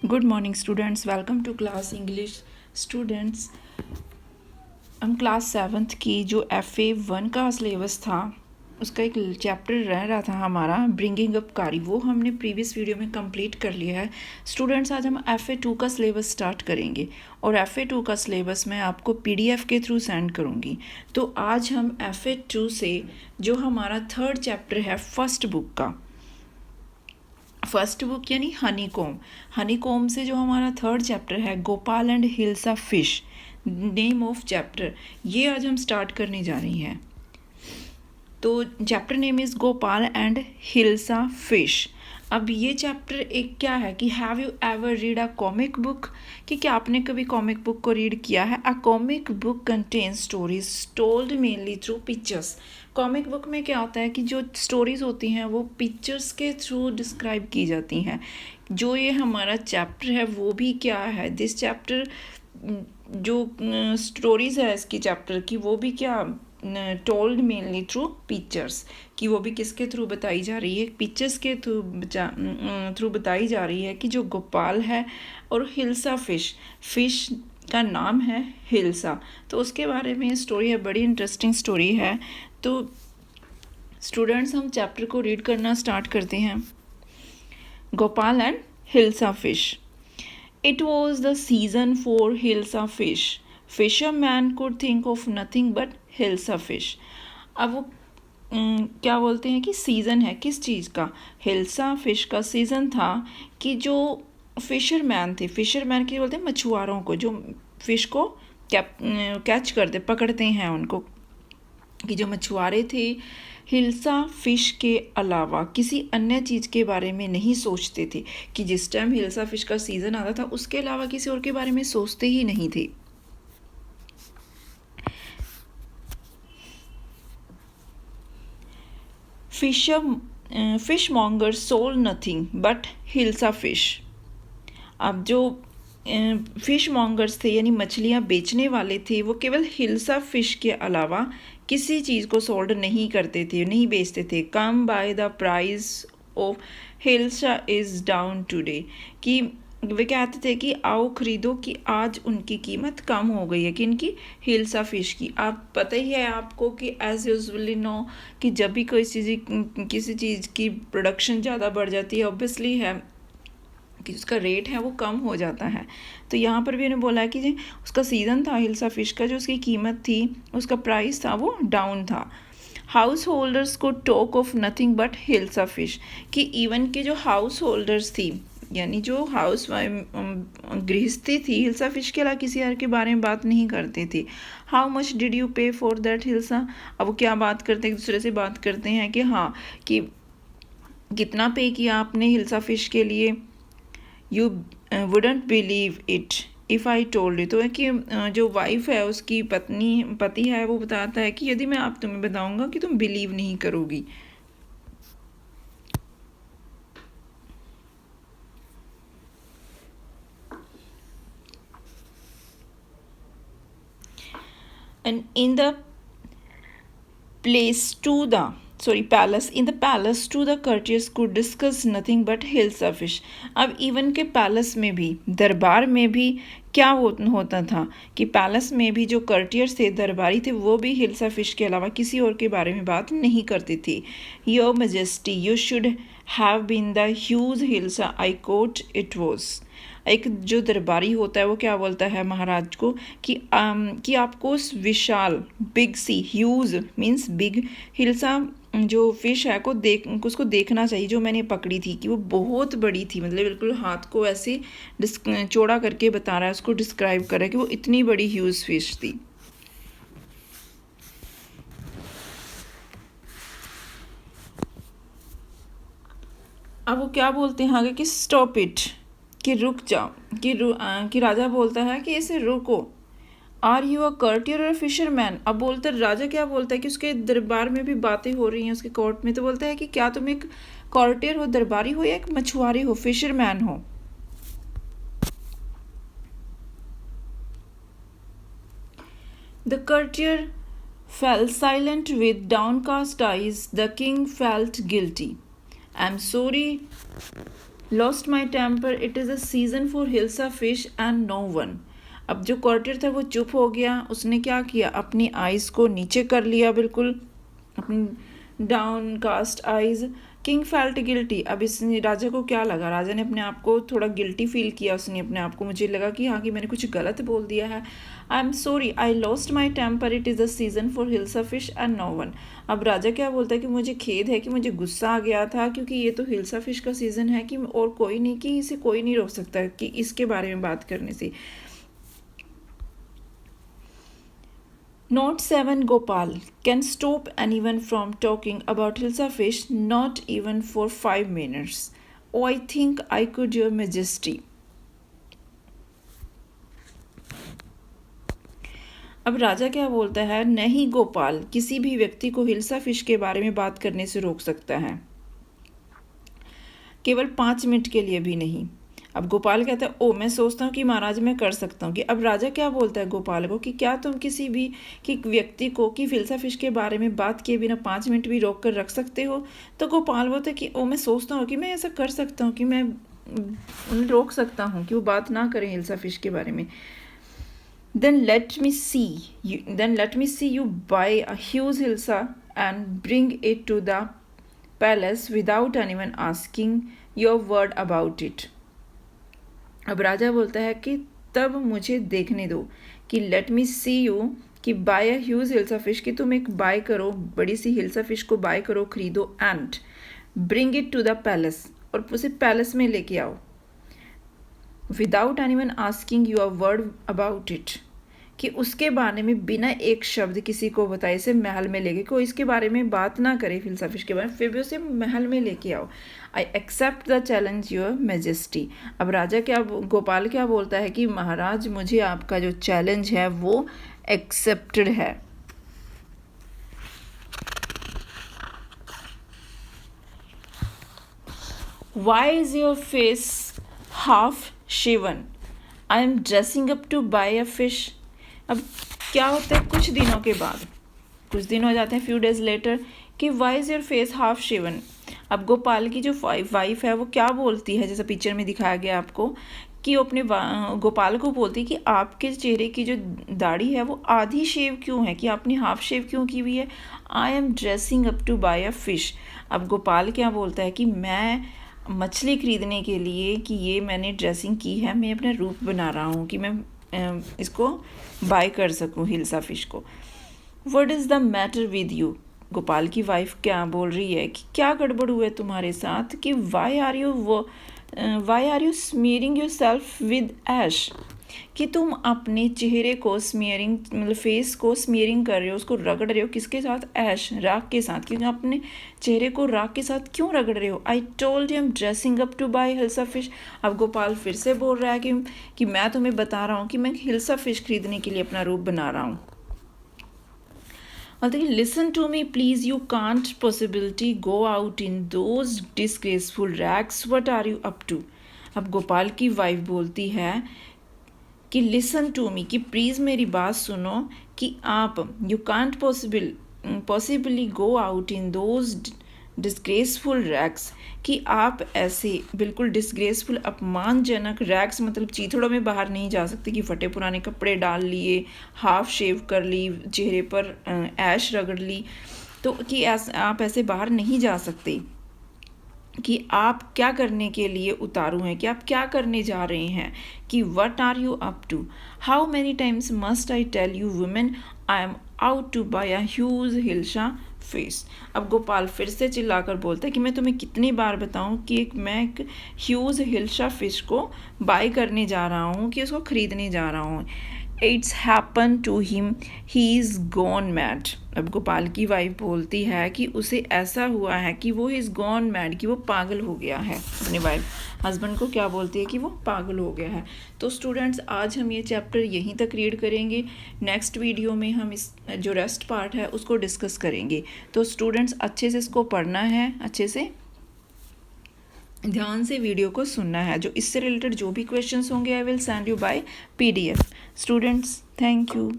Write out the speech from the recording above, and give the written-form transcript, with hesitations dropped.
Good morning students, welcome to class English. Students, हम class seventh की जो FA1 का सिलेबस था उसका एक चैप्टर रह रहा था हमारा ब्रिंगिंग अप कारी, वो हमने प्रीवियस वीडियो में कंप्लीट कर लिया है। स्टूडेंट्स, आज हम FA2 का सिलेबस स्टार्ट करेंगे और FA2 का सिलेबस मैं आपको PDF के थ्रू सेंड करूँगी। तो आज हम FA2 से जो हमारा थर्ड चैप्टर है फर्स्ट बुक यानी हनी कॉम से जो हमारा थर्ड चैप्टर है Gopal and hilsa fish, name of chapter, ये आज हम स्टार्ट करने जा रही हैं। तो chapter name is Gopal and hilsa fish. अब ये चैप्टर एक क्या है कि have you ever read a comic book, कि क्या आपने कभी कॉमिक बुक को रीड किया है। A comic book contains stories told mainly through pictures. Comic book में क्या होता है कि जो स्टोरीज़ होती हैं वो पिक्चर्स के थ्रू डिस्क्राइब की जाती हैं। जो ये हमारा चैप्टर है वो भी क्या है, दिस चैप्टर जो स्टोरीज़ है इसकी चैप्टर की वो भी क्या टोल्ड मेनली थ्रू पिक्चर्स, कि वो भी किसके थ्रू बताई जा रही है, पिक्चर्स के थ्रू बताई जा रही है कि जो गोपाल है और हिल्सा फिश का नाम है हिल्सा, तो उसके बारे में स्टोरी है, बड़ी इंटरेस्टिंग स्टोरी है। तो स्टूडेंट्स, हम चैप्टर को रीड करना स्टार्ट करते हैं। Gopal and hilsa fish. It was the season for Hilsa fish. Fisherman could think of nothing but Hilsa fish. अब वो क्या बोलते हैं कि सीज़न है किस चीज़ का, हिल्सा फिश का सीज़न था। कि जो फिशरमैन थे, फिशरमैन की बोलते हैं मछुआरों को, जो फिश को कैच करते पकड़ते हैं उनको, कि जो मछुआरे थे हिल्सा फिश के अलावा किसी अन्य चीज़ के बारे में नहीं सोचते थे, कि जिस टाइम हिल्सा फिश का सीज़न आता था उसके अलावा किसी और के बारे में सोचते ही नहीं थे। Fish monger sold nothing but hilsa fish. अब जो फिश मॉन्गर्स थे यानी मछलियाँ बेचने वाले थे, वो केवल हिल्सा फिश के अलावा किसी चीज़ को सोल्ड नहीं करते थे, नहीं बेचते थे। Come by the price of hilsa is down today, कि वे कहते थे कि आओ खरीदो, कि आज उनकी कीमत कम हो गई है, कि इनकी हिल्सा फिश की। आप पता ही है आपको कि एज यूजली नो कि जब भी कोई किसी चीज़ की प्रोडक्शन ज़्यादा बढ़ जाती है, ऑब्वियसली है कि उसका रेट है वो कम हो जाता है। तो यहाँ पर भी उन्होंने बोला है कि जी उसका सीज़न था हिल्सा फिश का, जो उसकी कीमत थी, उसका प्राइस था, वो डाउन था। हाउस होल्डर्स को talk of nothing but hilsa fish, कि इवन के जो हाउस होल्डर्स थी यानी जो हाउस गृहस्थी थी, हिल्सा फिश के अलावा किसी और के बारे में बात नहीं करते थे। हाउ मच डिड यू पे फॉर दैट हिल्सा। अब वो क्या बात करते हैं, एक दूसरे से बात करते हैं कि हाँ कि कितना पे किया आपने हिल्सा फिश के लिए। You wouldn't believe it if I told you. तो है कि जो वाइफ है उसकी पति है वो बताता है कि यदि मैं आप तुम्हें बताऊंगा कि तुम बिलीव नहीं करोगी। And in the palace, in the palace to the courtiers could discuss nothing but hilsa fish। अब इवन के पैलेस में भी, दरबार में भी क्या होता था कि पैलेस में भी जो कर्टियर्स थे, दरबारी थे, वो भी हिल्सा फिश के अलावा किसी और के बारे में बात नहीं करते थे। Your majesty you should have been the huge hilsa I caught it was. एक जो दरबारी होता है वो क्या बोलता है महाराज को कि आपको उस विशाल, बिग सी, ह्यूज मीन्स बिग, हिल्सा जो फिश है उसको देखना चाहिए, जो मैंने पकड़ी थी, कि वो बहुत बड़ी थी, मतलब बिल्कुल हाथ को ऐसे चौड़ा करके बता रहा है, उसको डिस्क्राइब कर रहा है कि वो इतनी बड़ी ह्यूज फिश थी। अब वो क्या बोलते हैं आगे कि स्टॉप इट, कि रुक जाओ, कि राजा बोलता है कि इसे रुको। आर यू अ कर्टियर और फिशरमैन। अब बोलते राजा क्या बोलता है कि उसके दरबार में भी बातें हो रही हैं उसके कोर्ट में, तो बोलता है कि क्या तुम एक कर्टियर हो, दरबारी हो, या एक मछुआरे हो, फिशरमैन हो। The courtier fell silent with downcast eyes. The king felt guilty. I'm sorry, lost my temper, it is a season for hilsa fish and no one. अब जो कॉर्टियर था वो चुप हो गया, उसने क्या किया, अपनी आइज़ को नीचे कर लिया, बिल्कुल अपनी downcast eyes. King felt guilty, अब इस राजा को क्या लगा, राजा ने अपने आप को थोड़ा गिल्टी फील किया, उसने अपने आप को, मुझे लगा कि हाँ कि मैंने कुछ गलत बोल दिया है। I am sorry, I lost my temper, it is a season for hilsa fish and no one. अब राजा क्या बोलता है कि मुझे खेद है कि मुझे गुस्सा आ गया था, क्योंकि ये तो हिल्सा फिश का सीज़न है कि और कोई नहीं, कि इसे कोई नहीं रोक सकता कि इसके बारे में बात करने से। Not 7 Gopal can stop anyone from talking about Hilsa fish, not even for 5 minutes. Oh, I think I could, Your Majesty. अब राजा क्या बोलता है, नहीं गोपाल किसी भी व्यक्ति को हिल्सा फिश के बारे में बात करने से रोक सकता है, केवल 5 मिनट के लिए भी नहीं। अब गोपाल कहता है, ओ मैं सोचता हूँ कि महाराज मैं कर सकता हूँ। कि अब राजा क्या बोलता है गोपाल को कि क्या तुम किसी भी कि व्यक्ति को कि हिल्सा फिश के बारे में बात किए बिना 5 मिनट भी रोक कर रख सकते हो। तो गोपाल बोलता है कि ओ मैं सोचता हूँ कि मैं ऐसा कर सकता हूँ, कि मैं उन्हें रोक सकता हूँ कि वो बात ना करें हिल्सा फिश के बारे में। Then let me see you buy a huge hilsa and bring it to the palace without anyone asking your word about it. अब राजा बोलता है कि तब मुझे देखने दो, कि लेट मी सी यू, कि buy a huge hilsa fish, कि तुम एक बाय करो, बड़ी सी हिल्सा फिश को बाय करो, खरीदो, and bring it to the palace, और उसे पैलेस में लेके आओ, without anyone asking you a word about it, कि उसके बारे में बिना एक शब्द किसी को बताए इसे महल में लेके, कोई इसके बारे में बात ना करे हिल्सा फिश के बारे में, फिर भी उसे महल में लेके आओ। I accept the challenge your majesty. अब राजा क्या, गोपाल क्या बोलता है कि महाराज मुझे आपका जो चैलेंज है वो एक्सेप्टेड है। Why is your face half shaven, I am dressing up to buy a fish. अब क्या होता है, कुछ दिनों के बाद, कुछ दिन हो जाते हैं, फ्यू डेज लेटर, कि why is your face half shaven. अब गोपाल की जो वाइफ है वो क्या बोलती है, जैसे पिक्चर में दिखाया गया आपको, कि वो अपने गोपाल को बोलती है कि आपके चेहरे की जो दाढ़ी है वो आधी शेव क्यों है, कि आपने हाफ शेव क्यों की हुई है। I am dressing up to buy a fish. अब गोपाल क्या बोलता है कि मैं मछली खरीदने के लिए, कि ये मैंने ड्रेसिंग की है, मैं अपना रूप बना रहा हूँ कि मैं इसको बाय कर सकूँ हिल्सा फिश को। What is the matter with you, Gopal की वाइफ क्या बोल रही है कि क्या गड़बड़ हुआ है तुम्हारे साथ, कि why are you smearing yourself with ash, कि तुम अपने चेहरे को स्मीयरिंग, मतलब फेस को स्मीयरिंग कर रहे हो, उसको रगड़ रहे हो, किसके साथ, ऐश, राख के साथ, क्योंकि अपने चेहरे को राख के साथ क्यों रगड़ रहे हो। I told you am dressing up to buy hilsa fish. अब गोपाल फिर से बोल रहा है कि मैं तुम्हें बता रहा हूँ कि मैं हिल्सा फिश खरीदने के लिए अपना रूप बना रहा हूँ। बोलते कि listen to me please, you can't possibility go out in those disgraceful rags, what are you up to. अब गोपाल की वाइफ बोलती है कि लिसन टू मी, कि प्लीज़ मेरी बात सुनो, कि आप you can't possibly go out in those disgraceful rags, कि आप ऐसे बिल्कुल डिसग्रेसफुल अपमानजनक रैग्स मतलब चीथड़ों में बाहर नहीं जा सकते, कि फटे पुराने कपड़े डाल लिए, हाफ शेव कर ली, चेहरे पर ऐश रगड़ ली, तो कि आप ऐसे बाहर नहीं जा सकते, कि आप क्या करने के लिए उतारू हैं, कि आप क्या करने जा रहे हैं, कि what are you up to, how many times must I tell you women, I am out to buy a huge hilsa fish. अब गोपाल फिर से चिल्लाकर बोलता है कि मैं तुम्हें कितनी बार बताऊं कि मैं एक ह्यूज हिल्सा फिश को बाय करने जा रहा हूं, कि उसको खरीदने जा रहा हूं। It's happen to him, he is gone mad. अब गोपाल की वाइफ बोलती है कि उसे ऐसा हुआ है कि वो इज़ गॉन मैड, कि वो पागल हो गया है। अपनी वाइफ हस्बैंड को क्या बोलती है कि वो पागल हो गया है। तो स्टूडेंट्स आज हम ये चैप्टर यहीं तक रीड करेंगे, नेक्स्ट वीडियो में हम इस जो रेस्ट पार्ट है उसको डिस्कस करेंगे। तो स्टूडेंट्स अच्छे से इसको पढ़ना है, अच्छे से ध्यान से वीडियो को सुनना है। जो इससे रिलेटेड जो भी क्वेश्चंस होंगे I will send you by PDF। Students thank you.